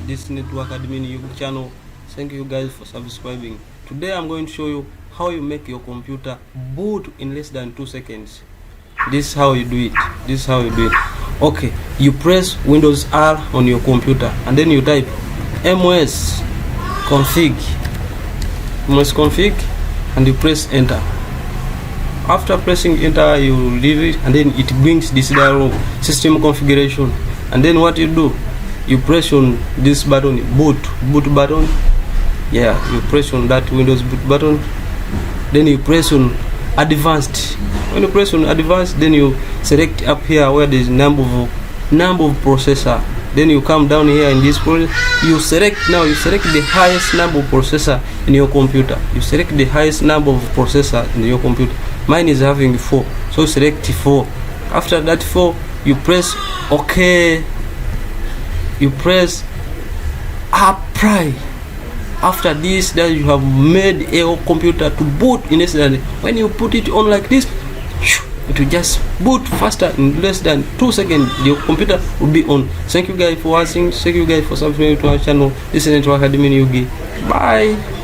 this Network Admin YouTube channel. Thank you guys for subscribing. Today I'm going to show you how you make your computer boot in less than 2 seconds. This is how you do it. Okay, you press Windows R on your computer and then you type ms config and you press enter. After pressing enter, you leave it and then it brings this dialog, system configuration, and then what you do, you press on this button, boot button. Yeah, you press on that Windows boot button, then you press on advanced. When you press on advanced, then you select up here where there is number of processor. Then you come down here in this process, you select the highest number of processor in your computer. Mine is having 4, so select 4. After that 4, you press OK. You press apply. After this, that you have made your computer to boot in less than, when you put it on like this, it will just boot faster in less than 2 seconds. Your computer will be on. Thank you guys for watching. Thank you guys for subscribing to our channel. This is Network Admin Yugi. Bye.